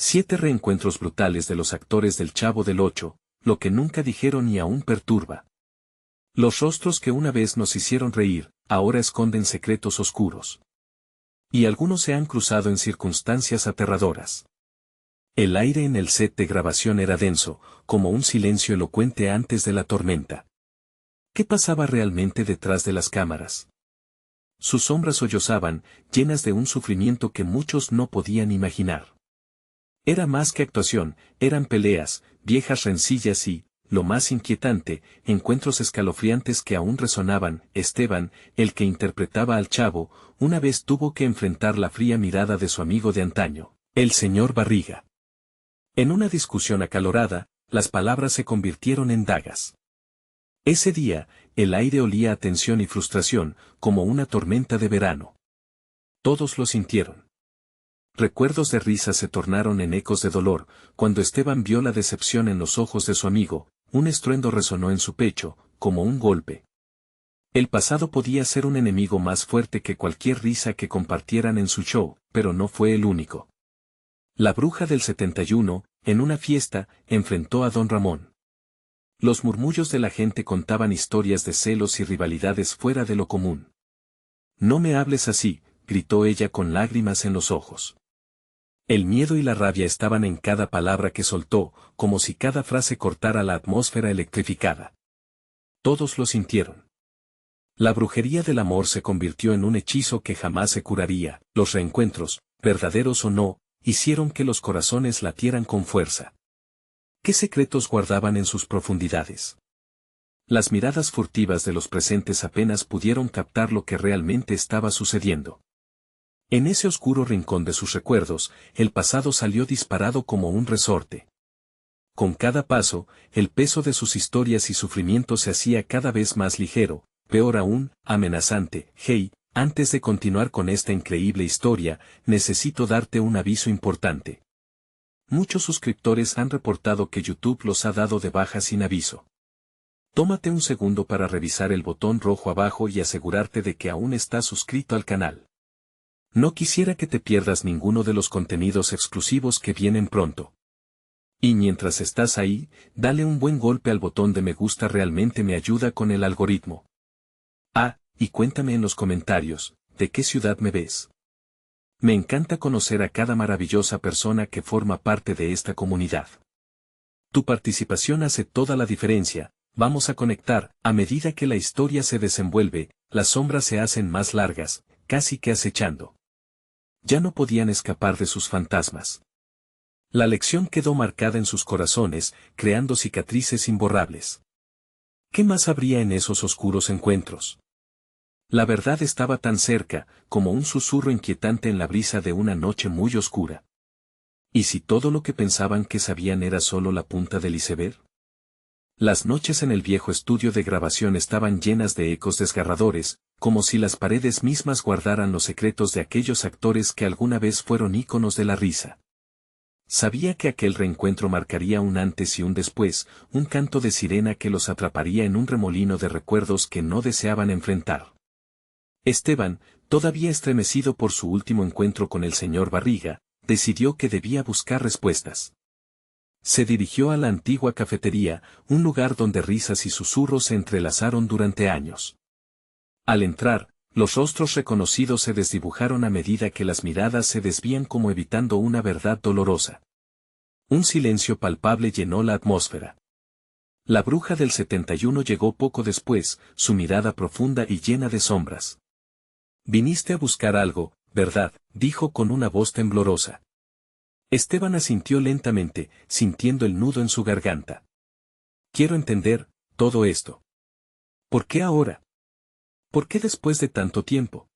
7 reencuentros brutales de los actores del Chavo del Ocho, lo que nunca dijeron y aún perturba. Los rostros que una vez nos hicieron reír, ahora esconden secretos oscuros. Y algunos se han cruzado en circunstancias aterradoras. El aire en el set de grabación era denso, como un silencio elocuente antes de la tormenta. ¿Qué pasaba realmente detrás de las cámaras? Sus sombras sollozaban, llenas de un sufrimiento que muchos no podían imaginar. Era más que actuación, eran peleas, viejas rencillas y, lo más inquietante, encuentros escalofriantes que aún resonaban. Esteban, el que interpretaba al Chavo, una vez tuvo que enfrentar la fría mirada de su amigo de antaño, el señor Barriga. En una discusión acalorada, las palabras se convirtieron en dagas. Ese día, el aire olía a tensión y frustración, como una tormenta de verano. Todos lo sintieron. Recuerdos de risa se tornaron en ecos de dolor, cuando Esteban vio la decepción en los ojos de su amigo, un estruendo resonó en su pecho, como un golpe. El pasado podía ser un enemigo más fuerte que cualquier risa que compartieran en su show, pero no fue el único. La bruja del 71, en una fiesta, enfrentó a don Ramón. Los murmullos de la gente contaban historias de celos y rivalidades fuera de lo común. «No me hables así», gritó ella con lágrimas en los ojos. El miedo y la rabia estaban en cada palabra que soltó, como si cada frase cortara la atmósfera electrificada. Todos lo sintieron. La brujería del amor se convirtió en un hechizo que jamás se curaría. Los reencuentros, verdaderos o no, hicieron que los corazones latieran con fuerza. ¿Qué secretos guardaban en sus profundidades? Las miradas furtivas de los presentes apenas pudieron captar lo que realmente estaba sucediendo. En ese oscuro rincón de sus recuerdos, el pasado salió disparado como un resorte. Con cada paso, el peso de sus historias y sufrimientos se hacía cada vez más ligero, peor aún, amenazante. «Hey, antes de continuar con esta increíble historia, necesito darte un aviso importante. Muchos suscriptores han reportado que YouTube los ha dado de baja sin aviso. Tómate un segundo para revisar el botón rojo abajo y asegurarte de que aún estás suscrito al canal. No quisiera que te pierdas ninguno de los contenidos exclusivos que vienen pronto. Y mientras estás ahí, dale un buen golpe al botón de me gusta, realmente me ayuda con el algoritmo. Ah, y cuéntame en los comentarios, ¿de qué ciudad me ves? Me encanta conocer a cada maravillosa persona que forma parte de esta comunidad. Tu participación hace toda la diferencia. Vamos a conectar. A medida que la historia se desenvuelve, las sombras se hacen más largas, casi que acechando. Ya no podían escapar de sus fantasmas. La lección quedó marcada en sus corazones, creando cicatrices imborrables. ¿Qué más habría en esos oscuros encuentros? La verdad estaba tan cerca, como un susurro inquietante en la brisa de una noche muy oscura. ¿Y si todo lo que pensaban que sabían era solo la punta del iceberg? Las noches en el viejo estudio de grabación estaban llenas de ecos desgarradores, como si las paredes mismas guardaran los secretos de aquellos actores que alguna vez fueron íconos de la risa. Sabía que aquel reencuentro marcaría un antes y un después, un canto de sirena que los atraparía en un remolino de recuerdos que no deseaban enfrentar. Esteban, todavía estremecido por su último encuentro con el señor Barriga, decidió que debía buscar respuestas. Se dirigió a la antigua cafetería, un lugar donde risas y susurros se entrelazaron durante años. Al entrar, los rostros reconocidos se desdibujaron a medida que las miradas se desvían, como evitando una verdad dolorosa. Un silencio palpable llenó la atmósfera. La bruja del 71 llegó poco después, su mirada profunda y llena de sombras. «Viniste a buscar algo, ¿verdad?», dijo con una voz temblorosa. Esteban asintió lentamente, sintiendo el nudo en su garganta. «Quiero entender todo esto. ¿Por qué ahora? ¿Por qué después de tanto tiempo?».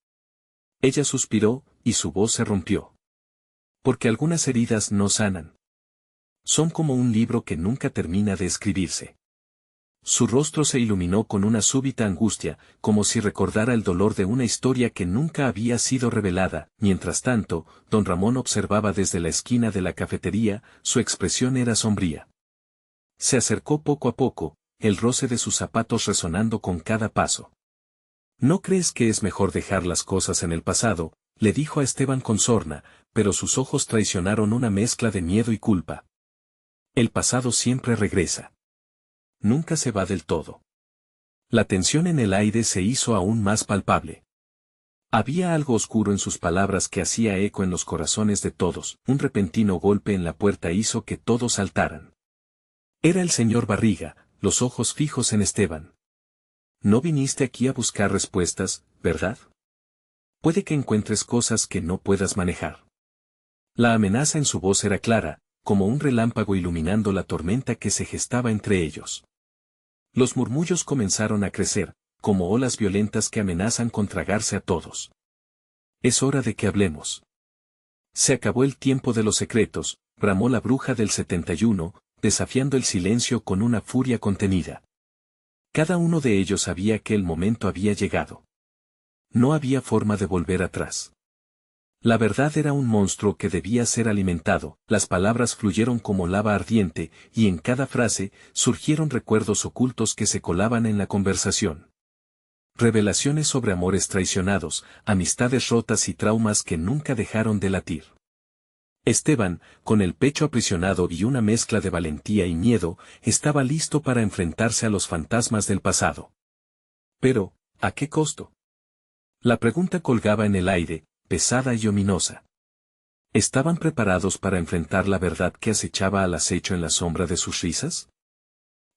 Ella suspiró, y su voz se rompió. «Porque algunas heridas no sanan. Son como un libro que nunca termina de escribirse». Su rostro se iluminó con una súbita angustia, como si recordara el dolor de una historia que nunca había sido revelada. Mientras tanto, don Ramón observaba desde la esquina de la cafetería, su expresión era sombría. Se acercó poco a poco, el roce de sus zapatos resonando con cada paso. «¿No crees que es mejor dejar las cosas en el pasado?», le dijo a Esteban con sorna, pero sus ojos traicionaron una mezcla de miedo y culpa. El pasado siempre regresa. Nunca se va del todo. La tensión en el aire se hizo aún más palpable. Había algo oscuro en sus palabras que hacía eco en los corazones de todos. Un repentino golpe en la puerta hizo que todos saltaran. Era el señor Barriga, los ojos fijos en Esteban. No viniste aquí a buscar respuestas, ¿verdad? Puede que encuentres cosas que no puedas manejar. La amenaza en su voz era clara, como un relámpago iluminando la tormenta que se gestaba entre ellos. Los murmullos comenzaron a crecer, como olas violentas que amenazan con tragarse a todos. Es hora de que hablemos. Se acabó el tiempo de los secretos, bramó la bruja del 71, desafiando el silencio con una furia contenida. Cada uno de ellos sabía que el momento había llegado. No había forma de volver atrás. La verdad era un monstruo que debía ser alimentado, las palabras fluyeron como lava ardiente, y en cada frase, surgieron recuerdos ocultos que se colaban en la conversación. Revelaciones sobre amores traicionados, amistades rotas y traumas que nunca dejaron de latir. Esteban, con el pecho aprisionado y una mezcla de valentía y miedo, estaba listo para enfrentarse a los fantasmas del pasado. Pero, ¿a qué costo? La pregunta colgaba en el aire, pesada y ominosa. ¿Estaban preparados para enfrentar la verdad que acechaba al acecho en la sombra de sus risas?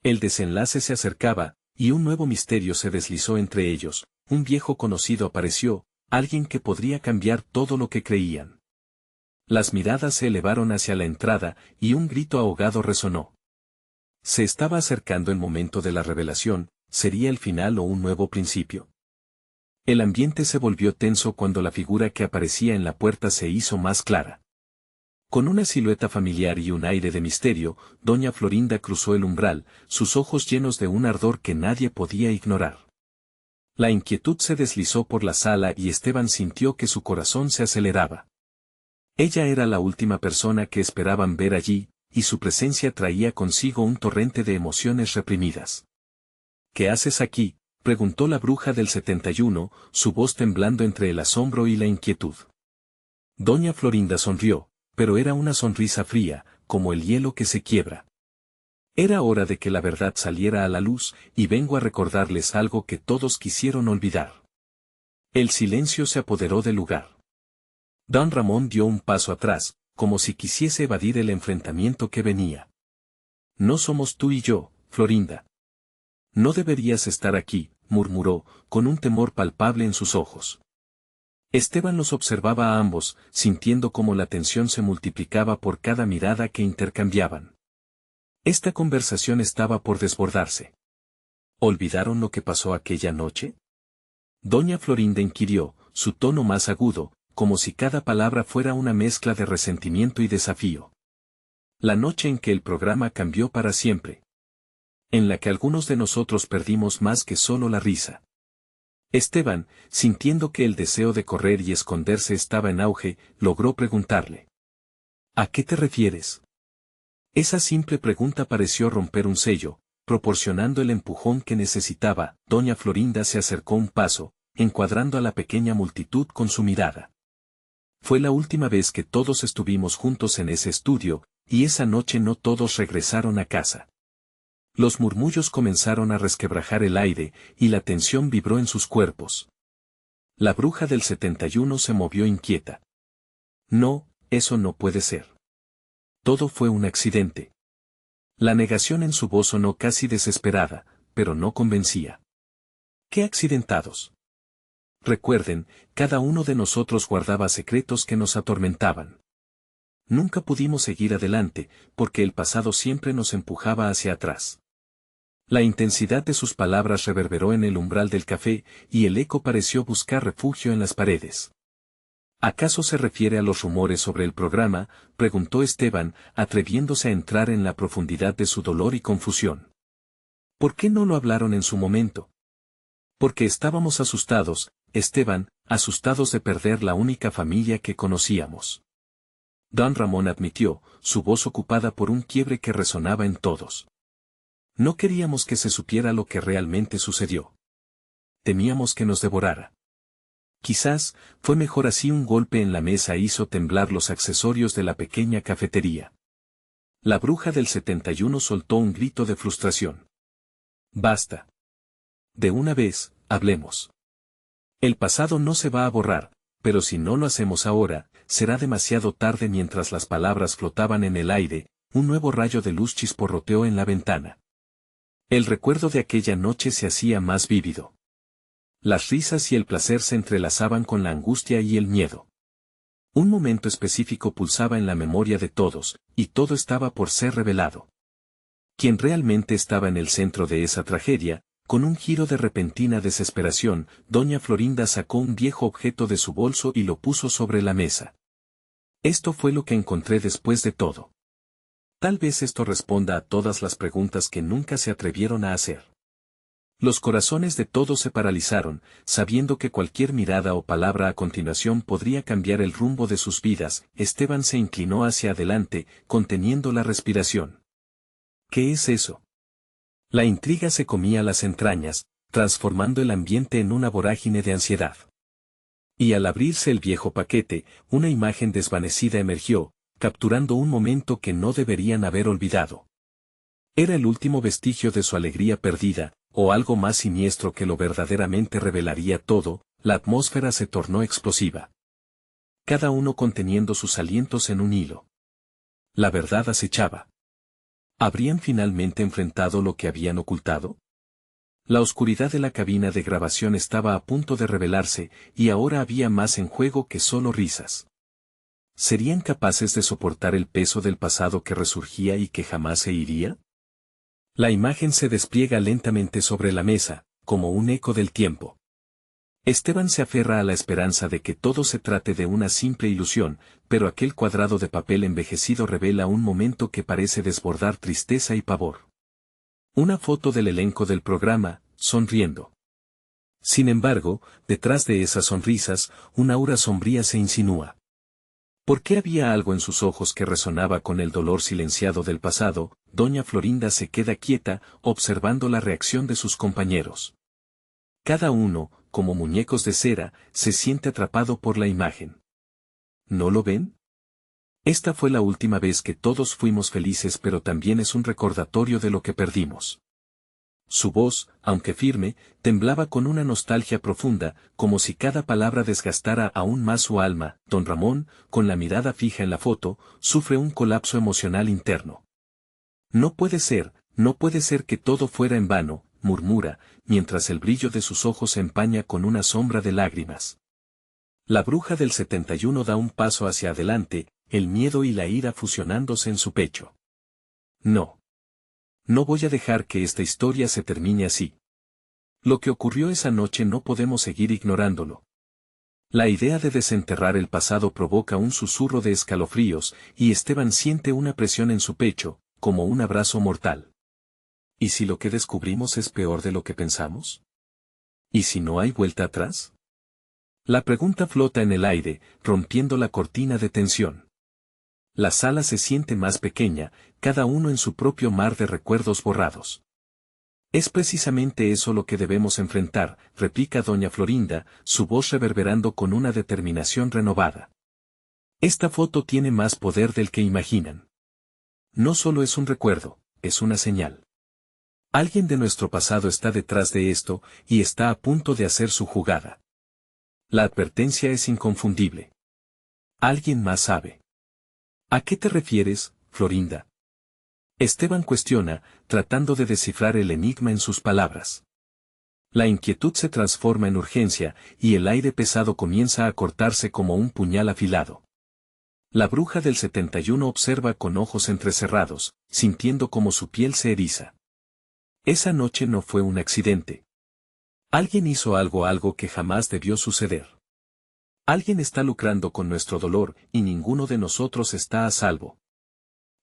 El desenlace se acercaba, y un nuevo misterio se deslizó entre ellos. Un viejo conocido apareció, alguien que podría cambiar todo lo que creían. Las miradas se elevaron hacia la entrada, y un grito ahogado resonó. Se estaba acercando el momento de la revelación, ¿sería el final o un nuevo principio? El ambiente se volvió tenso cuando la figura que aparecía en la puerta se hizo más clara. Con una silueta familiar y un aire de misterio, doña Florinda cruzó el umbral, sus ojos llenos de un ardor que nadie podía ignorar. La inquietud se deslizó por la sala y Esteban sintió que su corazón se aceleraba. Ella era la última persona que esperaban ver allí, y su presencia traía consigo un torrente de emociones reprimidas. ¿Qué haces aquí?, preguntó la bruja del 71, su voz temblando entre el asombro y la inquietud. Doña Florinda sonrió, pero era una sonrisa fría, como el hielo que se quiebra. Era hora de que la verdad saliera a la luz, y vengo a recordarles algo que todos quisieron olvidar. El silencio se apoderó del lugar. Don Ramón dio un paso atrás, como si quisiese evadir el enfrentamiento que venía. No somos tú y yo, Florinda. No deberías estar aquí, murmuró, con un temor palpable en sus ojos. Esteban los observaba a ambos, sintiendo cómo la tensión se multiplicaba por cada mirada que intercambiaban. Esta conversación estaba por desbordarse. ¿Olvidaron lo que pasó aquella noche? Doña Florinda inquirió, su tono más agudo, como si cada palabra fuera una mezcla de resentimiento y desafío. La noche en que el programa cambió para siempre. En la que algunos de nosotros perdimos más que solo la risa. Esteban, sintiendo que el deseo de correr y esconderse estaba en auge, logró preguntarle. ¿A qué te refieres? Esa simple pregunta pareció romper un sello, proporcionando el empujón que necesitaba. Doña Florinda se acercó un paso, encuadrando a la pequeña multitud con su mirada. Fue la última vez que todos estuvimos juntos en ese estudio, y esa noche no todos regresaron a casa. Los murmullos comenzaron a resquebrajar el aire, y la tensión vibró en sus cuerpos. La bruja del 71 se movió inquieta. No, eso no puede ser. Todo fue un accidente. La negación en su voz sonó casi desesperada, pero no convencía. ¿Qué accidentados? Recuerden, cada uno de nosotros guardaba secretos que nos atormentaban. Nunca pudimos seguir adelante, porque el pasado siempre nos empujaba hacia atrás. La intensidad de sus palabras reverberó en el umbral del café, y el eco pareció buscar refugio en las paredes. ¿Acaso se refiere a los rumores sobre el programa?, preguntó Esteban, atreviéndose a entrar en la profundidad de su dolor y confusión. ¿Por qué no lo hablaron en su momento? Porque estábamos asustados, Esteban, asustados de perder la única familia que conocíamos. Don Ramón admitió, su voz ocupada por un quiebre que resonaba en todos. No queríamos que se supiera lo que realmente sucedió. Temíamos que nos devorara. Quizás, fue mejor así. Un golpe en la mesa hizo temblar los accesorios de la pequeña cafetería. La bruja del 71 soltó un grito de frustración. Basta. De una vez, hablemos. El pasado no se va a borrar, pero si no lo hacemos ahora, será demasiado tarde. Mientras las palabras flotaban en el aire, un nuevo rayo de luz chisporroteó en la ventana. El recuerdo de aquella noche se hacía más vívido. Las risas y el placer se entrelazaban con la angustia y el miedo. Un momento específico pulsaba en la memoria de todos, y todo estaba por ser revelado. Quien realmente estaba en el centro de esa tragedia, con un giro de repentina desesperación, doña Florinda sacó un viejo objeto de su bolso y lo puso sobre la mesa. Esto fue lo que encontré después de todo. Tal vez esto responda a todas las preguntas que nunca se atrevieron a hacer. Los corazones de todos se paralizaron, sabiendo que cualquier mirada o palabra a continuación podría cambiar el rumbo de sus vidas. Esteban se inclinó hacia adelante, conteniendo la respiración. ¿Qué es eso? La intriga se comía las entrañas, transformando el ambiente en una vorágine de ansiedad. Y al abrirse el viejo paquete, una imagen desvanecida emergió, capturando un momento que no deberían haber olvidado. Era el último vestigio de su alegría perdida, o algo más siniestro que lo verdaderamente revelaría todo. La atmósfera se tornó explosiva. Cada uno conteniendo sus alientos en un hilo. La verdad acechaba. ¿Habrían finalmente enfrentado lo que habían ocultado? La oscuridad de la cabina de grabación estaba a punto de revelarse, y ahora había más en juego que solo risas. ¿Serían capaces de soportar el peso del pasado que resurgía y que jamás se iría? La imagen se despliega lentamente sobre la mesa, como un eco del tiempo. Esteban se aferra a la esperanza de que todo se trate de una simple ilusión, pero aquel cuadrado de papel envejecido revela un momento que parece desbordar tristeza y pavor. Una foto del elenco del programa, sonriendo. Sin embargo, detrás de esas sonrisas, una aura sombría se insinúa. ¿Por qué había algo en sus ojos que resonaba con el dolor silenciado del pasado? Doña Florinda se queda quieta, observando la reacción de sus compañeros. Cada uno, como muñecos de cera, se siente atrapado por la imagen. ¿No lo ven? Esta fue la última vez que todos fuimos felices, pero también es un recordatorio de lo que perdimos. Su voz, aunque firme, temblaba con una nostalgia profunda, como si cada palabra desgastara aún más su alma. Don Ramón, con la mirada fija en la foto, sufre un colapso emocional interno. No puede ser que todo fuera en vano, murmura, mientras el brillo de sus ojos se empaña con una sombra de lágrimas. La bruja del 71 da un paso hacia adelante, el miedo y la ira fusionándose en su pecho. No. No voy a dejar que esta historia se termine así. Lo que ocurrió esa noche no podemos seguir ignorándolo. La idea de desenterrar el pasado provoca un susurro de escalofríos, y Esteban siente una presión en su pecho, como un abrazo mortal. ¿Y si lo que descubrimos es peor de lo que pensamos? ¿Y si no hay vuelta atrás? La pregunta flota en el aire, rompiendo la cortina de tensión. La sala se siente más pequeña, cada uno en su propio mar de recuerdos borrados. Es precisamente eso lo que debemos enfrentar, replica doña Florinda, su voz reverberando con una determinación renovada. Esta foto tiene más poder del que imaginan. No solo es un recuerdo, es una señal. Alguien de nuestro pasado está detrás de esto, y está a punto de hacer su jugada. La advertencia es inconfundible. Alguien más sabe. ¿A qué te refieres, Florinda? Esteban cuestiona, tratando de descifrar el enigma en sus palabras. La inquietud se transforma en urgencia, y el aire pesado comienza a cortarse como un puñal afilado. La bruja del 71 observa con ojos entrecerrados, sintiendo como su piel se eriza. Esa noche no fue un accidente. Alguien hizo algo que jamás debió suceder. Alguien está lucrando con nuestro dolor, y ninguno de nosotros está a salvo.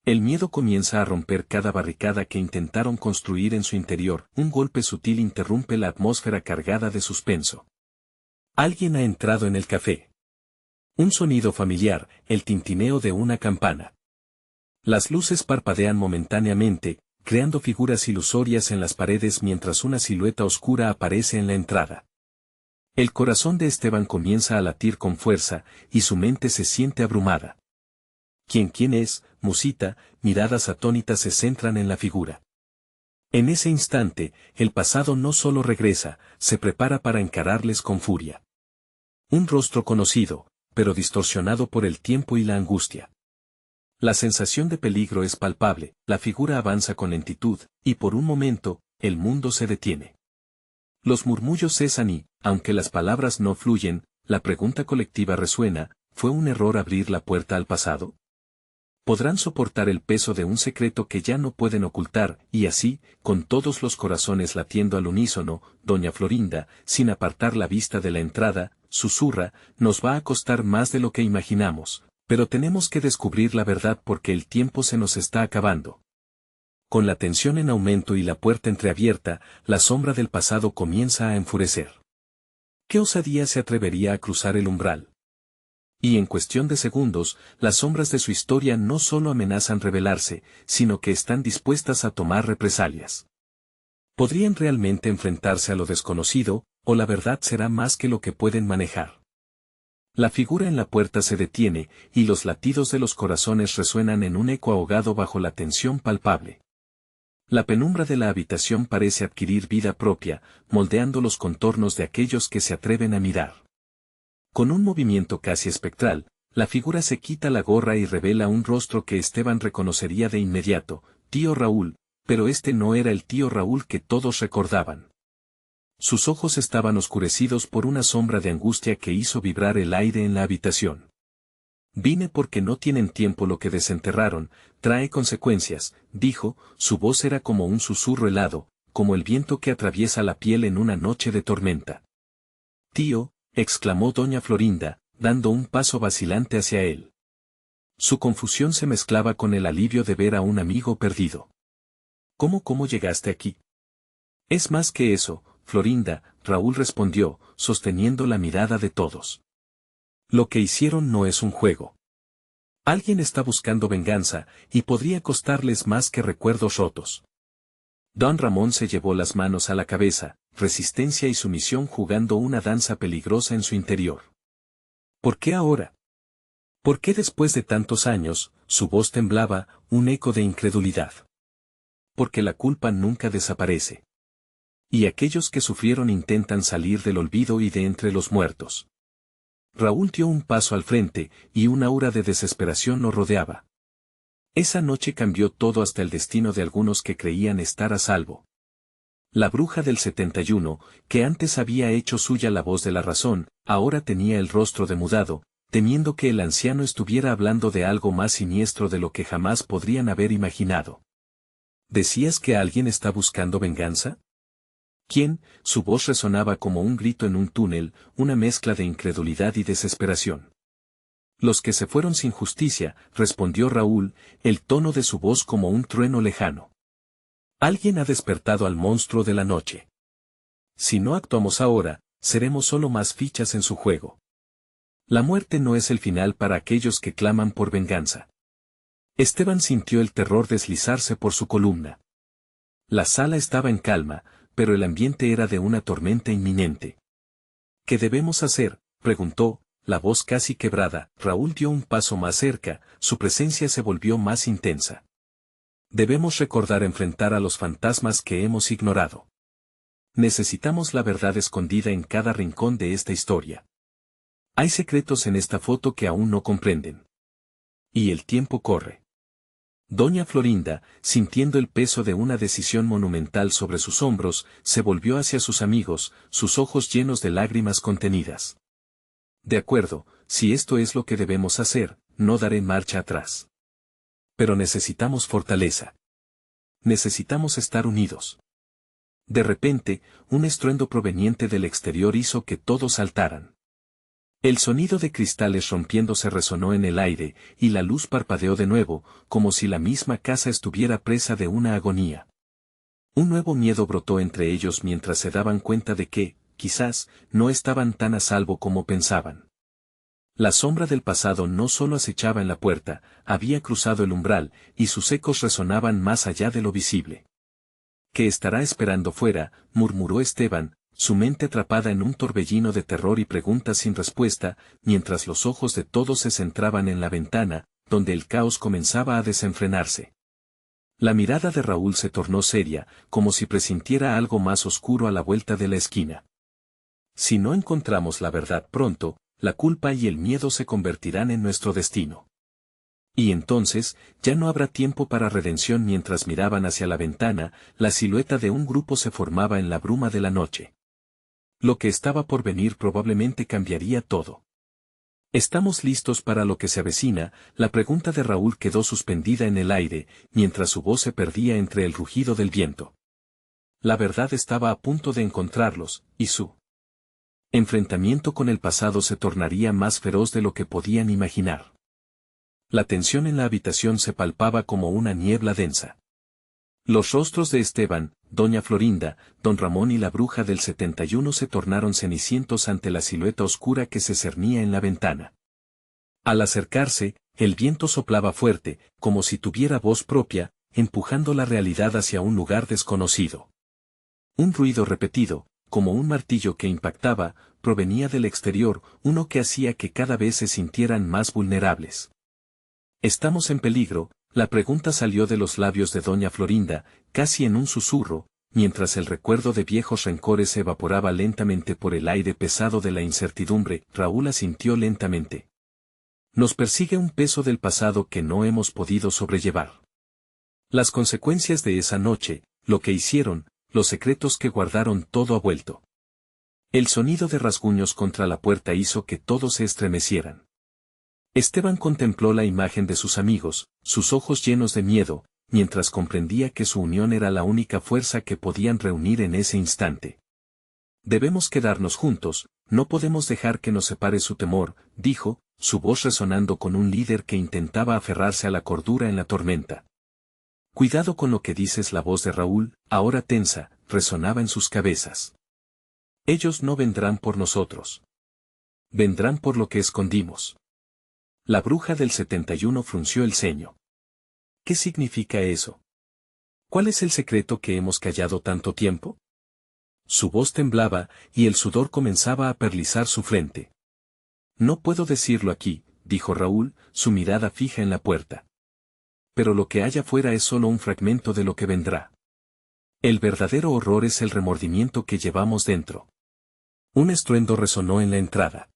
El miedo comienza a romper cada barricada que intentaron construir en su interior. Un golpe sutil interrumpe la atmósfera cargada de suspenso. Alguien ha entrado en el café. Un sonido familiar, el tintineo de una campana. Las luces parpadean momentáneamente, creando figuras ilusorias en las paredes mientras una silueta oscura aparece en la entrada. El corazón de Esteban comienza a latir con fuerza, y su mente se siente abrumada. ¿Quién es? Musita, miradas atónitas se centran en la figura. En ese instante, el pasado no solo regresa, se prepara para encararles con furia. Un rostro conocido, pero distorsionado por el tiempo y la angustia. La sensación de peligro es palpable, la figura avanza con lentitud, y por un momento, el mundo se detiene. Los murmullos cesan y, aunque las palabras no fluyen, la pregunta colectiva resuena: ¿fue un error abrir la puerta al pasado? ¿Podrán soportar el peso de un secreto que ya no pueden ocultar? Y así, con todos los corazones latiendo al unísono, doña Florinda, sin apartar la vista de la entrada, susurra: nos va a costar más de lo que imaginamos, pero tenemos que descubrir la verdad porque el tiempo se nos está acabando. Con la tensión en aumento y la puerta entreabierta, la sombra del pasado comienza a enfurecer. ¿Qué osadía se atrevería a cruzar el umbral? Y en cuestión de segundos, las sombras de su historia no solo amenazan revelarse, sino que están dispuestas a tomar represalias. ¿Podrían realmente enfrentarse a lo desconocido, o la verdad será más que lo que pueden manejar? La figura en la puerta se detiene, y los latidos de los corazones resuenan en un eco ahogado bajo la tensión palpable. La penumbra de la habitación parece adquirir vida propia, moldeando los contornos de aquellos que se atreven a mirar. Con un movimiento casi espectral, la figura se quita la gorra y revela un rostro que Esteban reconocería de inmediato: tío Raúl, pero este no era el tío Raúl que todos recordaban. Sus ojos estaban oscurecidos por una sombra de angustia que hizo vibrar el aire en la habitación. Vine porque no tienen tiempo, lo que desenterraron trae consecuencias, dijo, su voz era como un susurro helado, como el viento que atraviesa la piel en una noche de tormenta. Tío, exclamó doña Florinda, dando un paso vacilante hacia él. Su confusión se mezclaba con el alivio de ver a un amigo perdido. ¿Cómo llegaste aquí? Es más que eso, Florinda, Raúl respondió, sosteniendo la mirada de todos. Lo que hicieron no es un juego. Alguien está buscando venganza, y podría costarles más que recuerdos rotos. Don Ramón se llevó las manos a la cabeza, resistencia y sumisión jugando una danza peligrosa en su interior. ¿Por qué ahora? ¿Por qué después de tantos años? Su voz temblaba, un eco de incredulidad. Porque la culpa nunca desaparece. Y aquellos que sufrieron intentan salir del olvido y de entre los muertos. Raúl dio un paso al frente, y un aura de desesperación lo rodeaba. Esa noche cambió todo, hasta el destino de algunos que creían estar a salvo. La bruja del 71, que antes había hecho suya la voz de la razón, ahora tenía el rostro demudado, temiendo que el anciano estuviera hablando de algo más siniestro de lo que jamás podrían haber imaginado. ¿Decías que alguien está buscando venganza? ¿Quién? Su voz resonaba como un grito en un túnel, una mezcla de incredulidad y desesperación. Los que se fueron sin justicia, respondió Raúl, el tono de su voz como un trueno lejano. Alguien ha despertado al monstruo de la noche. Si no actuamos ahora, seremos solo más fichas en su juego. La muerte no es el final para aquellos que claman por venganza. Esteban sintió el terror deslizarse por su columna. La sala estaba en calma, pero el ambiente era de una tormenta inminente. ¿Qué debemos hacer?, preguntó, la voz casi quebrada. Raúl dio un paso más cerca, su presencia se volvió más intensa. Debemos recordar enfrentar a los fantasmas que hemos ignorado. Necesitamos la verdad escondida en cada rincón de esta historia. Hay secretos en esta foto que aún no comprenden. Y el tiempo corre. Doña Florinda, sintiendo el peso de una decisión monumental sobre sus hombros, se volvió hacia sus amigos, sus ojos llenos de lágrimas contenidas. De acuerdo, si esto es lo que debemos hacer, no daré marcha atrás. Pero necesitamos fortaleza. Necesitamos estar unidos. De repente, un estruendo proveniente del exterior hizo que todos saltaran. El sonido de cristales rompiéndose resonó en el aire, y la luz parpadeó de nuevo, como si la misma casa estuviera presa de una agonía. Un nuevo miedo brotó entre ellos mientras se daban cuenta de que, quizás, no estaban tan a salvo como pensaban. La sombra del pasado no solo acechaba en la puerta, había cruzado el umbral, y sus ecos resonaban más allá de lo visible. ¿Qué estará esperando fuera?, murmuró Esteban, su mente atrapada en un torbellino de terror y preguntas sin respuesta, mientras los ojos de todos se centraban en la ventana, donde el caos comenzaba a desenfrenarse. La mirada de Raúl se tornó seria, como si presintiera algo más oscuro a la vuelta de la esquina. Si no encontramos la verdad pronto, la culpa y el miedo se convertirán en nuestro destino. Y entonces, ya no habrá tiempo para redención. Mientras miraban hacia la ventana, la silueta de un grupo se formaba en la bruma de la noche. Lo que estaba por venir probablemente cambiaría todo. ¿Estamos listos para lo que se avecina? La pregunta de Raúl quedó suspendida en el aire, mientras su voz se perdía entre el rugido del viento. La verdad estaba a punto de encontrarlos, y su enfrentamiento con el pasado se tornaría más feroz de lo que podían imaginar. La tensión en la habitación se palpaba como una niebla densa. Los rostros de Esteban, doña Florinda, don Ramón y la bruja del 71 se tornaron cenicientos ante la silueta oscura que se cernía en la ventana. Al acercarse, el viento soplaba fuerte, como si tuviera voz propia, empujando la realidad hacia un lugar desconocido. Un ruido repetido, como un martillo que impactaba, provenía del exterior, uno que hacía que cada vez se sintieran más vulnerables. ¿Estamos en peligro? La pregunta salió de los labios de doña Florinda, casi en un susurro, mientras el recuerdo de viejos rencores se evaporaba lentamente por el aire pesado de la incertidumbre. Raúl asintió lentamente. Nos persigue un peso del pasado que no hemos podido sobrellevar. Las consecuencias de esa noche, lo que hicieron, los secretos que guardaron, todo ha vuelto. El sonido de rasguños contra la puerta hizo que todos se estremecieran. Esteban contempló la imagen de sus amigos, sus ojos llenos de miedo, mientras comprendía que su unión era la única fuerza que podían reunir en ese instante. Debemos quedarnos juntos, no podemos dejar que nos separe su temor, dijo, su voz resonando con un líder que intentaba aferrarse a la cordura en la tormenta. Cuidado con lo que dices. La voz de Raúl, ahora tensa, resonaba en sus cabezas. Ellos no vendrán por nosotros. Vendrán por lo que escondimos. La bruja del 71 frunció el ceño. ¿Qué significa eso? ¿Cuál es el secreto que hemos callado tanto tiempo? Su voz temblaba, y el sudor comenzaba a perlizar su frente. No puedo decirlo aquí, dijo Raúl, su mirada fija en la puerta. Pero lo que hay afuera es solo un fragmento de lo que vendrá. El verdadero horror es el remordimiento que llevamos dentro. Un estruendo resonó en la entrada.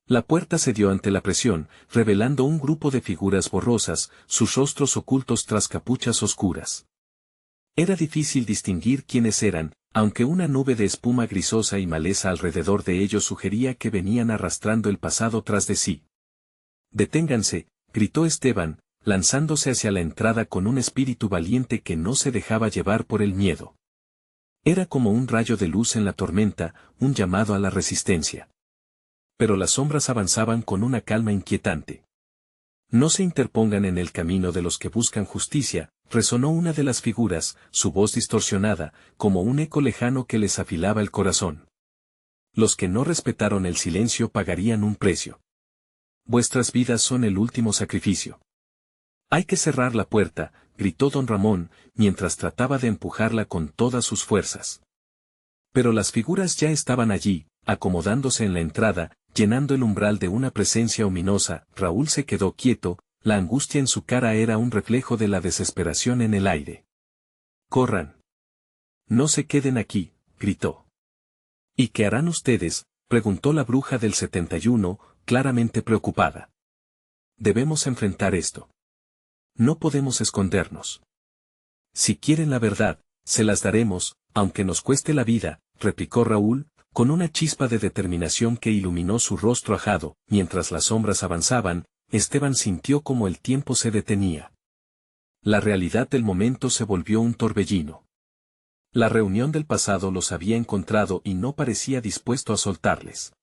La puerta cedió ante la presión, revelando un grupo de figuras borrosas, sus rostros ocultos tras capuchas oscuras. Era difícil distinguir quiénes eran, aunque una nube de espuma grisosa y maleza alrededor de ellos sugería que venían arrastrando el pasado tras de sí. «Deténganse», gritó Esteban, lanzándose hacia la entrada con un espíritu valiente que no se dejaba llevar por el miedo. Era como un rayo de luz en la tormenta, un llamado a la resistencia. Pero las sombras avanzaban con una calma inquietante. «No se interpongan en el camino de los que buscan justicia», resonó una de las figuras, su voz distorsionada, como un eco lejano que les afilaba el corazón. «Los que no respetaron el silencio pagarían un precio. Vuestras vidas son el último sacrificio». «Hay que cerrar la puerta», gritó don Ramón, mientras trataba de empujarla con todas sus fuerzas. Pero las figuras ya estaban allí, acomodándose en la entrada, llenando el umbral de una presencia ominosa. Raúl se quedó quieto, la angustia en su cara era un reflejo de la desesperación en el aire. «Corran. No se queden aquí», gritó. «¿Y qué harán ustedes?», preguntó la bruja del 71, claramente preocupada. «Debemos enfrentar esto. No podemos escondernos. Si quieren la verdad, se las daremos, aunque nos cueste la vida», replicó Raúl, con una chispa de determinación que iluminó su rostro ajado. Mientras las sombras avanzaban, Esteban sintió como el tiempo se detenía. La realidad del momento se volvió un torbellino. La reunión del pasado los había encontrado y no parecía dispuesto a soltarles.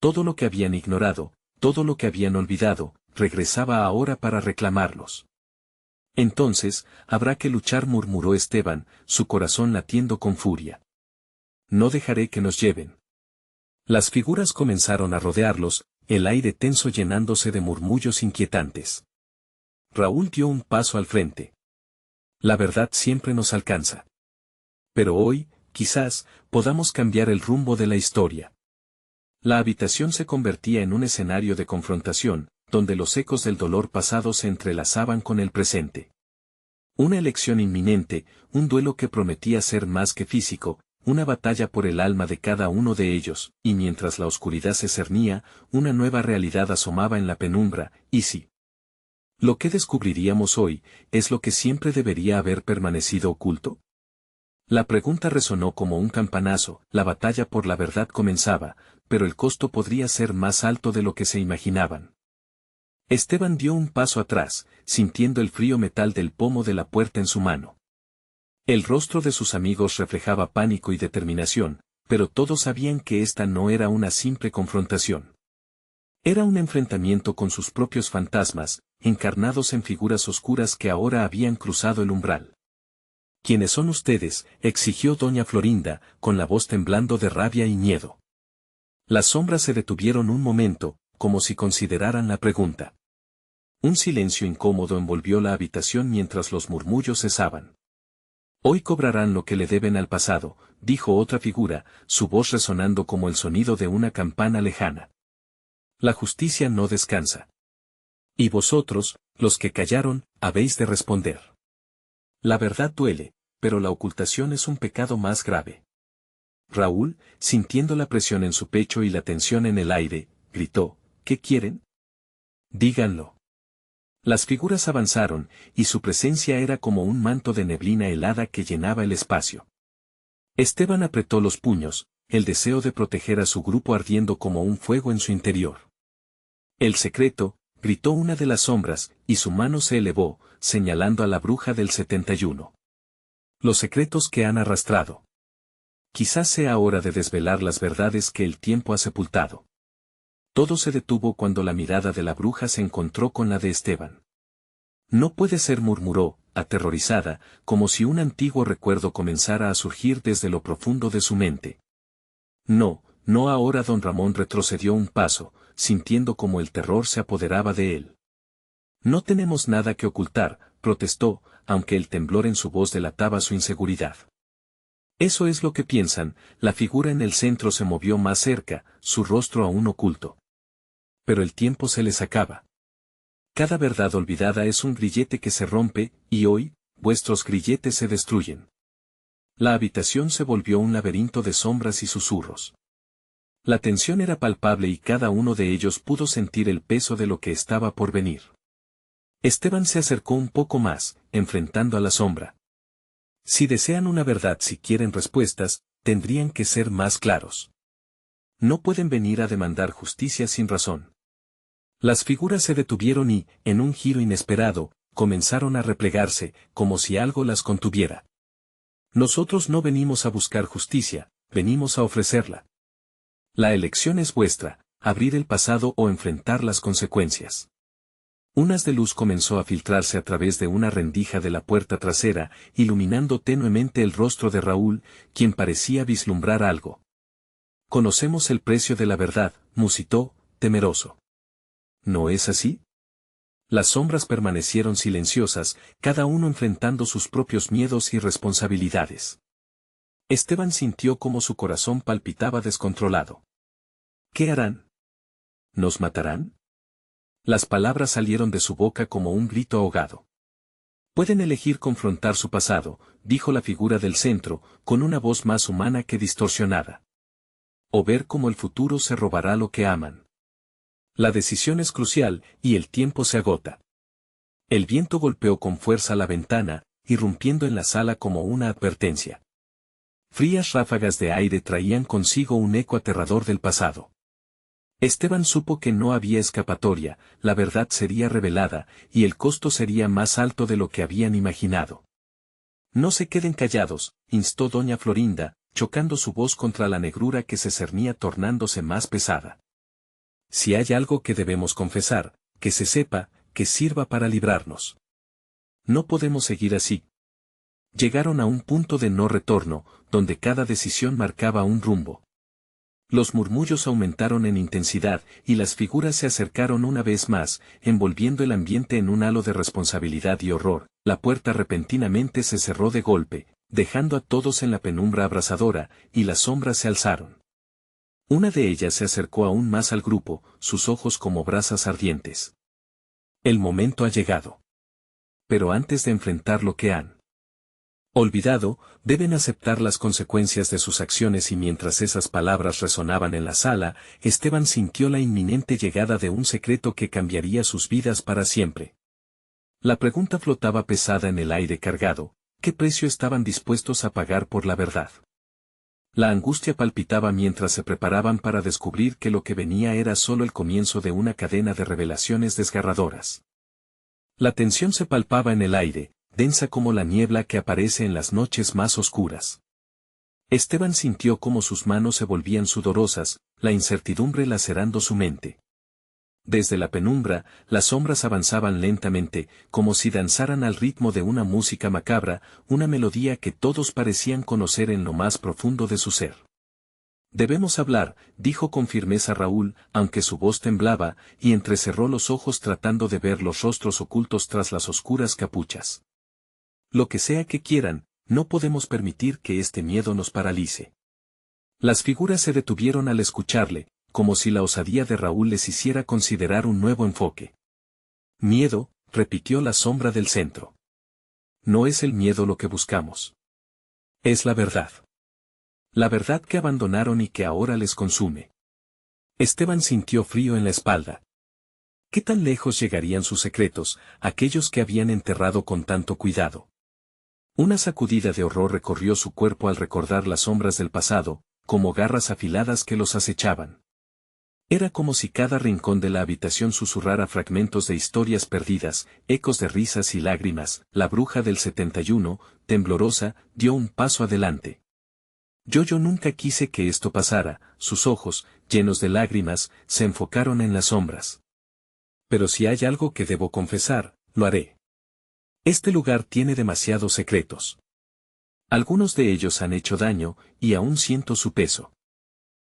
Todo lo que habían ignorado, todo lo que habían olvidado, regresaba ahora para reclamarlos. «Entonces, habrá que luchar», murmuró Esteban, su corazón latiendo con furia. «No dejaré que nos lleven». Las figuras comenzaron a rodearlos, el aire tenso llenándose de murmullos inquietantes. Raúl dio un paso al frente. «La verdad siempre nos alcanza. Pero hoy, quizás, podamos cambiar el rumbo de la historia. La habitación se convertía en un escenario de confrontación, donde los ecos del dolor pasado se entrelazaban con el presente. Una elección inminente, un duelo que prometía ser más que físico, una batalla por el alma de cada uno de ellos, y mientras la oscuridad se cernía, una nueva realidad asomaba en la penumbra, y sí. Lo que descubriríamos hoy, ¿es lo que siempre debería haber permanecido oculto? La pregunta resonó como un campanazo, la batalla por la verdad comenzaba, pero el costo podría ser más alto de lo que se imaginaban. Esteban dio un paso atrás, sintiendo el frío metal del pomo de la puerta en su mano. El rostro de sus amigos reflejaba pánico y determinación, pero todos sabían que esta no era una simple confrontación. Era un enfrentamiento con sus propios fantasmas, encarnados en figuras oscuras que ahora habían cruzado el umbral. ¿Quiénes son ustedes?, exigió doña Florinda, con la voz temblando de rabia y miedo. Las sombras se detuvieron un momento, como si consideraran la pregunta. Un silencio incómodo envolvió la habitación mientras los murmullos cesaban. Hoy cobrarán lo que le deben al pasado, dijo otra figura, su voz resonando como el sonido de una campana lejana. La justicia no descansa. Y vosotros, los que callaron, habéis de responder. La verdad duele, pero la ocultación es un pecado más grave. Raúl, sintiendo la presión en su pecho y la tensión en el aire, gritó, ¿qué quieren? Díganlo. Las figuras avanzaron, y su presencia era como un manto de neblina helada que llenaba el espacio. Esteban apretó los puños, el deseo de proteger a su grupo ardiendo como un fuego en su interior. El secreto, gritó una de las sombras, y su mano se elevó, señalando a la bruja del 71. Los secretos que han arrastrado. Quizás sea hora de desvelar las verdades que el tiempo ha sepultado. Todo se detuvo cuando la mirada de la bruja se encontró con la de Esteban. No puede ser, murmuró, aterrorizada, como si un antiguo recuerdo comenzara a surgir desde lo profundo de su mente. No, no ahora. Don Ramón retrocedió un paso, sintiendo como el terror se apoderaba de él. No tenemos nada que ocultar, protestó, aunque el temblor en su voz delataba su inseguridad. Eso es lo que piensan. La figura en el centro se movió más cerca, su rostro aún oculto. Pero el tiempo se les acaba. Cada verdad olvidada es un grillete que se rompe, y hoy, vuestros grilletes se destruyen. La habitación se volvió un laberinto de sombras y susurros. La tensión era palpable y cada uno de ellos pudo sentir el peso de lo que estaba por venir. Esteban se acercó un poco más, enfrentando a la sombra. Si desean una verdad, si quieren respuestas, tendrían que ser más claros. No pueden venir a demandar justicia sin razón. Las figuras se detuvieron y, en un giro inesperado, comenzaron a replegarse, como si algo las contuviera. Nosotros no venimos a buscar justicia, venimos a ofrecerla. La elección es vuestra, abrir el pasado o enfrentar las consecuencias. Un haz de luz comenzó a filtrarse a través de una rendija de la puerta trasera, iluminando tenuemente el rostro de Raúl, quien parecía vislumbrar algo. Conocemos el precio de la verdad, musitó, temeroso. ¿No es así? Las sombras permanecieron silenciosas, cada uno enfrentando sus propios miedos y responsabilidades. Esteban sintió como su corazón palpitaba descontrolado. ¿Qué harán? ¿Nos matarán? Las palabras salieron de su boca como un grito ahogado. Pueden elegir confrontar su pasado, dijo la figura del centro, con una voz más humana que distorsionada. O ver cómo el futuro se robará lo que aman. La decisión es crucial, y el tiempo se agota. El viento golpeó con fuerza la ventana, irrumpiendo en la sala como una advertencia. Frías ráfagas de aire traían consigo un eco aterrador del pasado. Esteban supo que no había escapatoria, la verdad sería revelada, y el costo sería más alto de lo que habían imaginado. No se queden callados, instó doña Florinda, chocando su voz contra la negrura que se cernía tornándose más pesada. Si hay algo que debemos confesar, que se sepa, que sirva para librarnos. No podemos seguir así. Llegaron a un punto de no retorno, donde cada decisión marcaba un rumbo. Los murmullos aumentaron en intensidad, y las figuras se acercaron una vez más, envolviendo el ambiente en un halo de responsabilidad y horror. La puerta repentinamente se cerró de golpe, dejando a todos en la penumbra abrasadora, y las sombras se alzaron. Una de ellas se acercó aún más al grupo, sus ojos como brasas ardientes. El momento ha llegado. Pero antes de enfrentar lo que han olvidado, deben aceptar las consecuencias de sus acciones, y mientras esas palabras resonaban en la sala, Esteban sintió la inminente llegada de un secreto que cambiaría sus vidas para siempre. La pregunta flotaba pesada en el aire cargado: ¿qué precio estaban dispuestos a pagar por la verdad? La angustia palpitaba mientras se preparaban para descubrir que lo que venía era solo el comienzo de una cadena de revelaciones desgarradoras. La tensión se palpaba en el aire, densa como la niebla que aparece en las noches más oscuras. Esteban sintió cómo sus manos se volvían sudorosas, la incertidumbre lacerando su mente. Desde la penumbra, las sombras avanzaban lentamente, como si danzaran al ritmo de una música macabra, una melodía que todos parecían conocer en lo más profundo de su ser. Debemos hablar, dijo con firmeza Raúl, aunque su voz temblaba, y entrecerró los ojos tratando de ver los rostros ocultos tras las oscuras capuchas. Lo que sea que quieran, no podemos permitir que este miedo nos paralice. Las figuras se detuvieron al escucharle, como si la osadía de Raúl les hiciera considerar un nuevo enfoque. Miedo, repitió la sombra del centro. No es el miedo lo que buscamos. Es la verdad. La verdad que abandonaron y que ahora les consume. Esteban sintió frío en la espalda. ¿Qué tan lejos llegarían sus secretos, aquellos que habían enterrado con tanto cuidado? Una sacudida de horror recorrió su cuerpo al recordar las sombras del pasado, como garras afiladas que los acechaban. Era como si cada rincón de la habitación susurrara fragmentos de historias perdidas, ecos de risas y lágrimas. La bruja del 71, temblorosa, dio un paso adelante. Yo nunca quise que esto pasara. Sus ojos, llenos de lágrimas, se enfocaron en las sombras. Pero si hay algo que debo confesar, lo haré. Este lugar tiene demasiados secretos. Algunos de ellos han hecho daño, y aún siento su peso.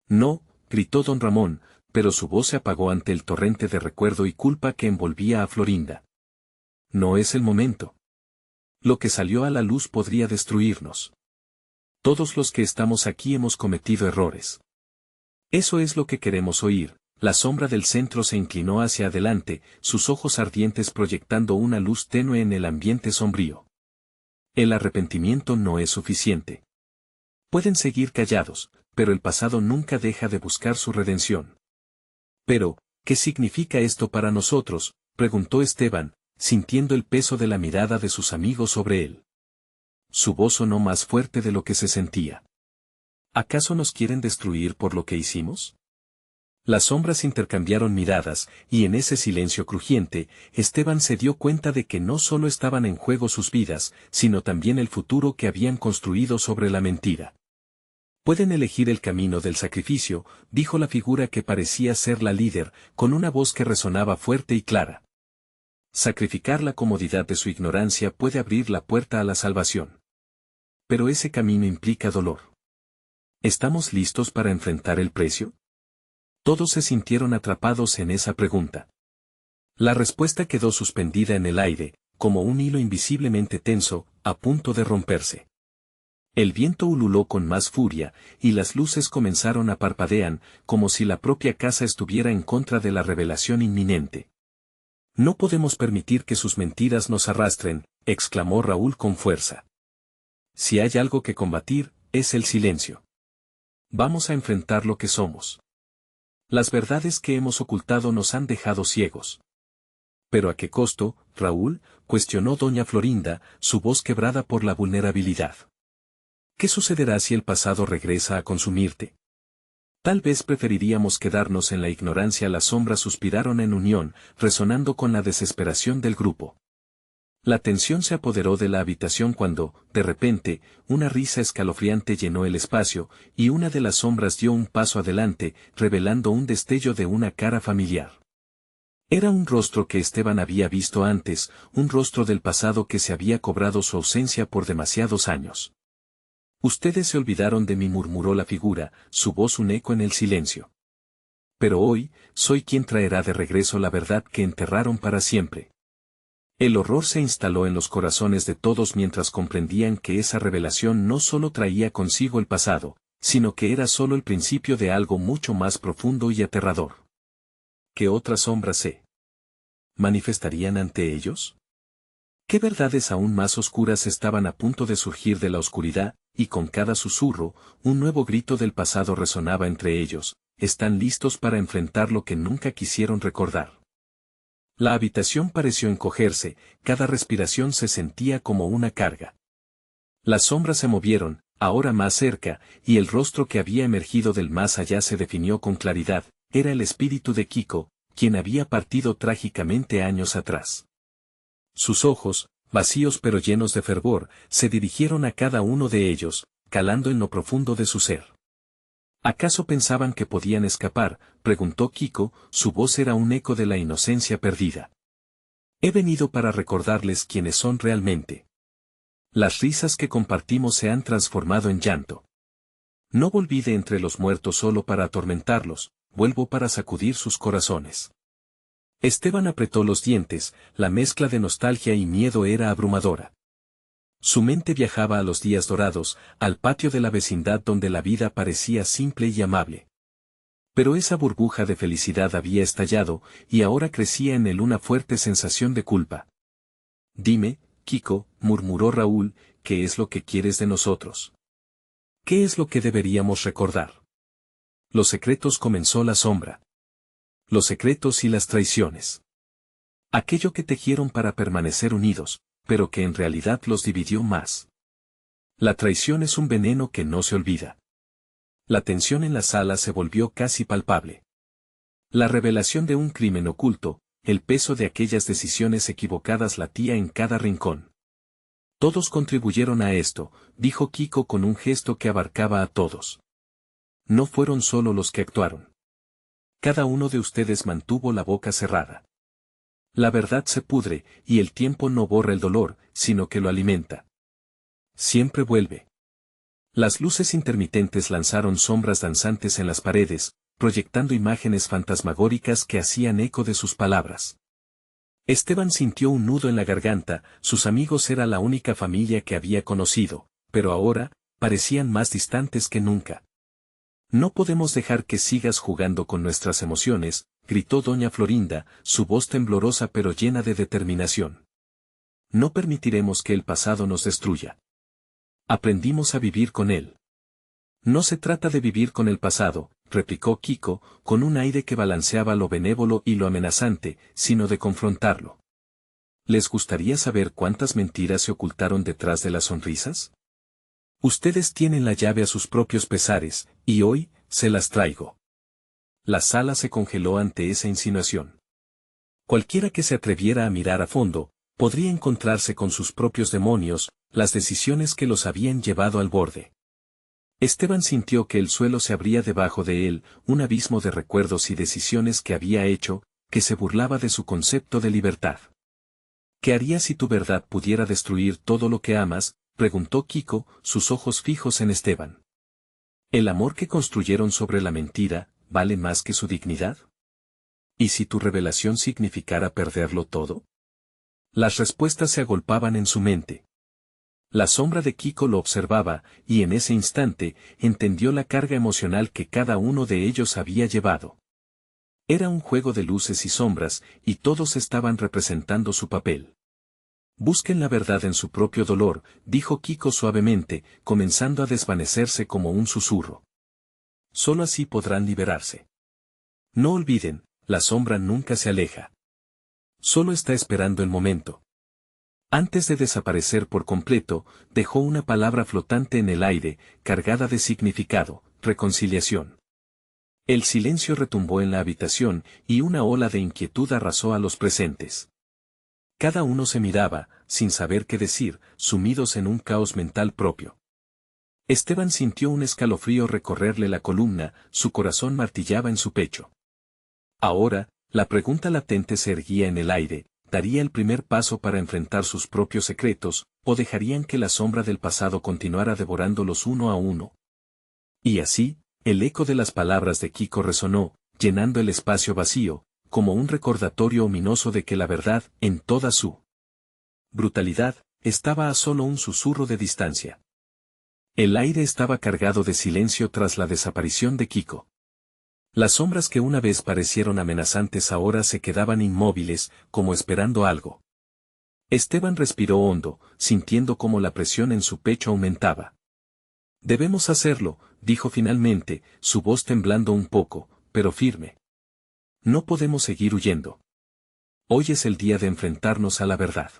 No, gritó don Ramón, pero su voz se apagó ante el torrente de recuerdo y culpa que envolvía a Florinda. No es el momento. Lo que salió a la luz podría destruirnos. Todos los que estamos aquí hemos cometido errores. Eso es lo que queremos oír. La sombra del centro se inclinó hacia adelante, sus ojos ardientes proyectando una luz tenue en el ambiente sombrío. El arrepentimiento no es suficiente. Pueden seguir callados, pero el pasado nunca deja de buscar su redención. Pero, ¿qué significa esto para nosotros?, preguntó Esteban, sintiendo el peso de la mirada de sus amigos sobre él. Su voz sonó más fuerte de lo que se sentía. ¿Acaso nos quieren destruir por lo que hicimos? Las sombras intercambiaron miradas, y en ese silencio crujiente, Esteban se dio cuenta de que no solo estaban en juego sus vidas, sino también el futuro que habían construido sobre la mentira. Pueden elegir el camino del sacrificio, dijo la figura que parecía ser la líder, con una voz que resonaba fuerte y clara. Sacrificar la comodidad de su ignorancia puede abrir la puerta a la salvación. Pero ese camino implica dolor. ¿Estamos listos para enfrentar el precio? Todos se sintieron atrapados en esa pregunta. La respuesta quedó suspendida en el aire, como un hilo invisiblemente tenso, a punto de romperse. El viento ululó con más furia, y las luces comenzaron a parpadear, como si la propia casa estuviera en contra de la revelación inminente. No podemos permitir que sus mentiras nos arrastren, exclamó Raúl con fuerza. Si hay algo que combatir, es el silencio. Vamos a enfrentar lo que somos. Las verdades que hemos ocultado nos han dejado ciegos. ¿Pero a qué costo, Raúl?, cuestionó doña Florinda, su voz quebrada por la vulnerabilidad. ¿Qué sucederá si el pasado regresa a consumirte? Tal vez preferiríamos quedarnos en la ignorancia. Las sombras suspiraron en unión, resonando con la desesperación del grupo. La tensión se apoderó de la habitación cuando, de repente, una risa escalofriante llenó el espacio, y una de las sombras dio un paso adelante, revelando un destello de una cara familiar. Era un rostro que Esteban había visto antes, un rostro del pasado que se había cobrado su ausencia por demasiados años. Ustedes se olvidaron de mí, murmuró la figura, su voz un eco en el silencio. Pero hoy, soy quien traerá de regreso la verdad que enterraron para siempre. El horror se instaló en los corazones de todos mientras comprendían que esa revelación no solo traía consigo el pasado, sino que era solo el principio de algo mucho más profundo y aterrador. ¿Qué otras sombras se manifestarían ante ellos? ¿Qué verdades aún más oscuras estaban a punto de surgir de la oscuridad, y con cada susurro, un nuevo grito del pasado resonaba entre ellos? Están listos para enfrentar lo que nunca quisieron recordar. La habitación pareció encogerse, cada respiración se sentía como una carga. Las sombras se movieron, ahora más cerca, y el rostro que había emergido del más allá se definió con claridad. Era el espíritu de Kiko, quien había partido trágicamente años atrás. Sus ojos, vacíos pero llenos de fervor, se dirigieron a cada uno de ellos, calando en lo profundo de su ser. ¿Acaso pensaban que podían escapar?, preguntó Kiko, su voz era un eco de la inocencia perdida. He venido para recordarles quiénes son realmente. Las risas que compartimos se han transformado en llanto. No volví de entre los muertos solo para atormentarlos, vuelvo para sacudir sus corazones. Esteban apretó los dientes, la mezcla de nostalgia y miedo era abrumadora. Su mente viajaba a los días dorados, al patio de la vecindad donde la vida parecía simple y amable. Pero esa burbuja de felicidad había estallado, y ahora crecía en él una fuerte sensación de culpa. Dime, Kiko, murmuró Raúl, ¿qué es lo que quieres de nosotros? ¿Qué es lo que deberíamos recordar? Los secretos, comenzó la sombra. Los secretos y las traiciones. Aquello que tejieron para permanecer unidos, pero que en realidad los dividió más. La traición es un veneno que no se olvida. La tensión en la sala se volvió casi palpable. La revelación de un crimen oculto, el peso de aquellas decisiones equivocadas latía en cada rincón. Todos contribuyeron a esto, dijo Kiko con un gesto que abarcaba a todos. No fueron solo los que actuaron. Cada uno de ustedes mantuvo la boca cerrada. La verdad se pudre, y el tiempo no borra el dolor, sino que lo alimenta. Siempre vuelve. Las luces intermitentes lanzaron sombras danzantes en las paredes, proyectando imágenes fantasmagóricas que hacían eco de sus palabras. Esteban sintió un nudo en la garganta, sus amigos era la única familia que había conocido, pero ahora, parecían más distantes que nunca. No podemos dejar que sigas jugando con nuestras emociones, gritó doña Florinda, su voz temblorosa pero llena de determinación. No permitiremos que el pasado nos destruya. Aprendimos a vivir con él. No se trata de vivir con el pasado, replicó Kiko, con un aire que balanceaba lo benévolo y lo amenazante, sino de confrontarlo. ¿Les gustaría saber cuántas mentiras se ocultaron detrás de las sonrisas? Ustedes tienen la llave a sus propios pesares, y hoy, se las traigo. La sala se congeló ante esa insinuación. Cualquiera que se atreviera a mirar a fondo, podría encontrarse con sus propios demonios, las decisiones que los habían llevado al borde. Esteban sintió que el suelo se abría debajo de él, un abismo de recuerdos y decisiones que había hecho, que se burlaba de su concepto de libertad. ¿Qué harías si tu verdad pudiera destruir todo lo que amas?, preguntó Kiko, sus ojos fijos en Esteban. ¿El amor que construyeron sobre la mentira, vale más que su dignidad? ¿Y si tu revelación significara perderlo todo? Las respuestas se agolpaban en su mente. La sombra de Kiko lo observaba, y en ese instante, entendió la carga emocional que cada uno de ellos había llevado. Era un juego de luces y sombras, y todos estaban representando su papel. Busquen la verdad en su propio dolor, dijo Kiko suavemente, comenzando a desvanecerse como un susurro. Solo así podrán liberarse. No olviden, la sombra nunca se aleja. Solo está esperando el momento. Antes de desaparecer por completo, dejó una palabra flotante en el aire, cargada de significado, reconciliación. El silencio retumbó en la habitación, y una ola de inquietud arrasó a los presentes. Cada uno se miraba, sin saber qué decir, sumidos en un caos mental propio. Esteban sintió un escalofrío recorrerle la columna, su corazón martillaba en su pecho. Ahora, la pregunta latente se erguía en el aire, ¿daría el primer paso para enfrentar sus propios secretos, o dejarían que la sombra del pasado continuara devorándolos uno a uno? Y así, el eco de las palabras de Kiko resonó, llenando el espacio vacío, como un recordatorio ominoso de que la verdad, en toda su brutalidad, estaba a solo un susurro de distancia. El aire estaba cargado de silencio tras la desaparición de Kiko. Las sombras que una vez parecieron amenazantes ahora se quedaban inmóviles, como esperando algo. Esteban respiró hondo, sintiendo cómo la presión en su pecho aumentaba. Debemos hacerlo, dijo finalmente, su voz temblando un poco, pero firme. No podemos seguir huyendo. Hoy es el día de enfrentarnos a la verdad.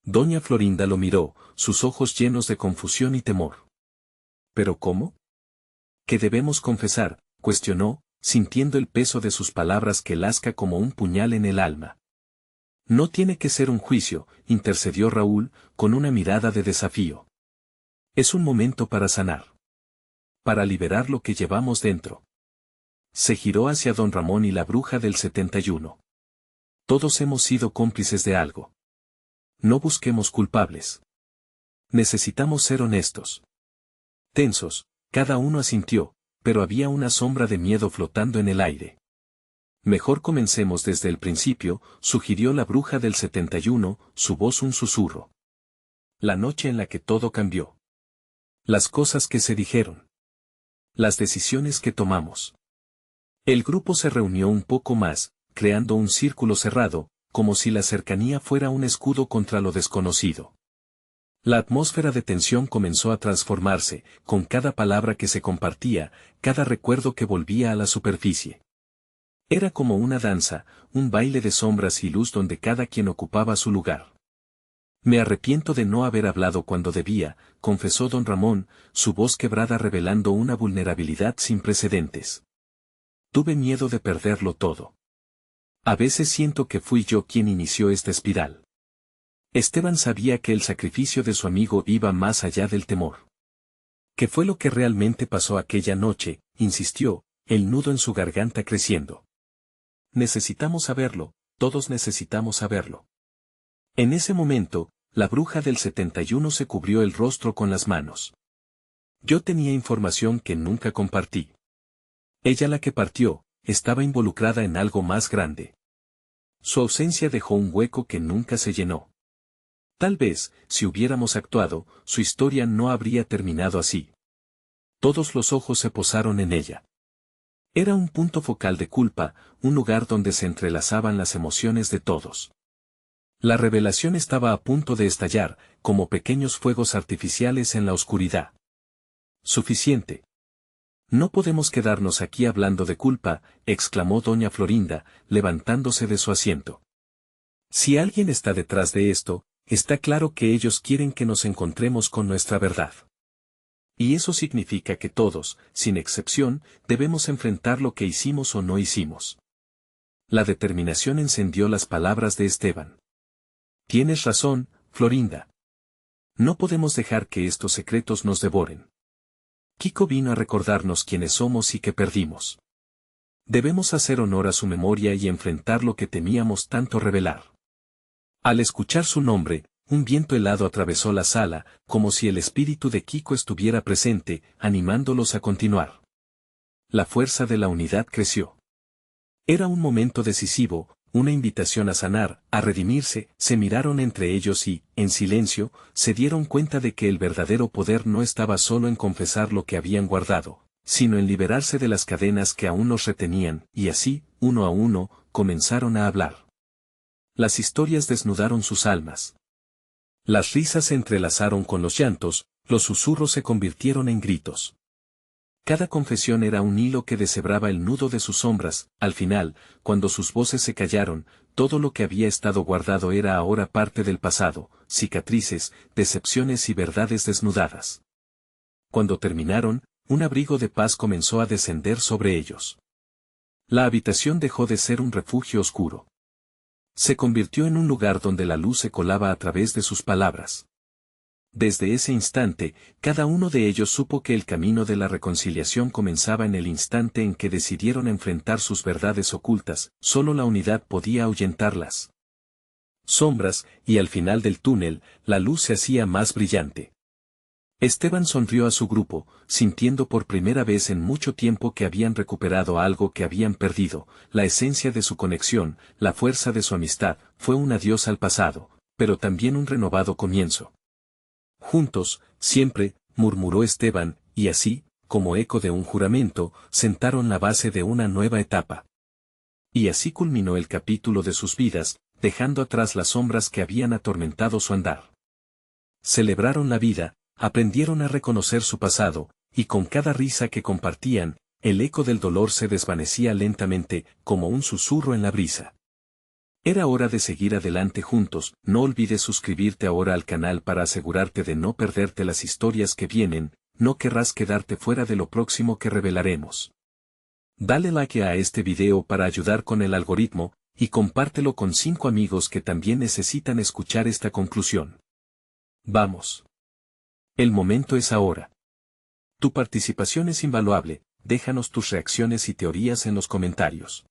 Doña Florinda lo miró, sus ojos llenos de confusión y temor. ¿Pero cómo? ¿Qué debemos confesar?, cuestionó, sintiendo el peso de sus palabras que lasca como un puñal en el alma. No tiene que ser un juicio, intercedió Raúl, con una mirada de desafío. Es un momento para sanar. Para liberar lo que llevamos dentro. Se giró hacia don Ramón y la bruja del 71. Todos hemos sido cómplices de algo. No busquemos culpables. Necesitamos ser honestos. Tensos, cada uno asintió, pero había una sombra de miedo flotando en el aire. Mejor comencemos desde el principio, sugirió la bruja del 71, su voz un susurro. La noche en la que todo cambió. Las cosas que se dijeron. Las decisiones que tomamos. El grupo se reunió un poco más, creando un círculo cerrado, como si la cercanía fuera un escudo contra lo desconocido. La atmósfera de tensión comenzó a transformarse, con cada palabra que se compartía, cada recuerdo que volvía a la superficie. Era como una danza, un baile de sombras y luz donde cada quien ocupaba su lugar. Me arrepiento de no haber hablado cuando debía, confesó don Ramón, su voz quebrada revelando una vulnerabilidad sin precedentes. Tuve miedo de perderlo todo. A veces siento que fui yo quien inició esta espiral. Esteban sabía que el sacrificio de su amigo iba más allá del temor. ¿Qué fue lo que realmente pasó aquella noche?, insistió, el nudo en su garganta creciendo. Necesitamos saberlo, todos necesitamos saberlo. En ese momento, la bruja del 71 se cubrió el rostro con las manos. Yo tenía información que nunca compartí. Ella, la que partió, estaba involucrada en algo más grande. Su ausencia dejó un hueco que nunca se llenó. Tal vez, si hubiéramos actuado, su historia no habría terminado así. Todos los ojos se posaron en ella. Era un punto focal de culpa, un lugar donde se entrelazaban las emociones de todos. La revelación estaba a punto de estallar, como pequeños fuegos artificiales en la oscuridad. Suficiente. No podemos quedarnos aquí hablando de culpa, exclamó doña Florinda, levantándose de su asiento. Si alguien está detrás de esto, está claro que ellos quieren que nos encontremos con nuestra verdad. Y eso significa que todos, sin excepción, debemos enfrentar lo que hicimos o no hicimos. La determinación encendió las palabras de Esteban. Tienes razón, Florinda. No podemos dejar que estos secretos nos devoren. Kiko vino a recordarnos quiénes somos y qué perdimos. Debemos hacer honor a su memoria y enfrentar lo que temíamos tanto revelar. Al escuchar su nombre, un viento helado atravesó la sala, como si el espíritu de Kiko estuviera presente, animándolos a continuar. La fuerza de la unidad creció. Era un momento decisivo, una invitación a sanar, a redimirse. Se miraron entre ellos y, en silencio, se dieron cuenta de que el verdadero poder no estaba solo en confesar lo que habían guardado, sino en liberarse de las cadenas que aún los retenían, y así, uno a uno, comenzaron a hablar. Las historias desnudaron sus almas. Las risas se entrelazaron con los llantos, los susurros se convirtieron en gritos. Cada confesión era un hilo que deshebraba el nudo de sus sombras. Al final, cuando sus voces se callaron, todo lo que había estado guardado era ahora parte del pasado, cicatrices, decepciones y verdades desnudadas. Cuando terminaron, un abrigo de paz comenzó a descender sobre ellos. La habitación dejó de ser un refugio oscuro. Se convirtió en un lugar donde la luz se colaba a través de sus palabras. Desde ese instante, cada uno de ellos supo que el camino de la reconciliación comenzaba en el instante en que decidieron enfrentar sus verdades ocultas. Solo la unidad podía ahuyentarlas. Sombras, y al final del túnel, la luz se hacía más brillante. Esteban sonrió a su grupo, sintiendo por primera vez en mucho tiempo que habían recuperado algo que habían perdido, la esencia de su conexión, la fuerza de su amistad. Fue un adiós al pasado, pero también un renovado comienzo. Juntos, siempre, murmuró Esteban, y así, como eco de un juramento, sentaron la base de una nueva etapa. Y así culminó el capítulo de sus vidas, dejando atrás las sombras que habían atormentado su andar. Celebraron la vida, aprendieron a reconocer su pasado, y con cada risa que compartían, el eco del dolor se desvanecía lentamente, como un susurro en la brisa. Era hora de seguir adelante juntos. No olvides suscribirte ahora al canal para asegurarte de no perderte las historias que vienen. No querrás quedarte fuera de lo próximo que revelaremos. Dale like a este video para ayudar con el algoritmo, y compártelo con 5 amigos que también necesitan escuchar esta conclusión. Vamos. El momento es ahora. Tu participación es invaluable, déjanos tus reacciones y teorías en los comentarios.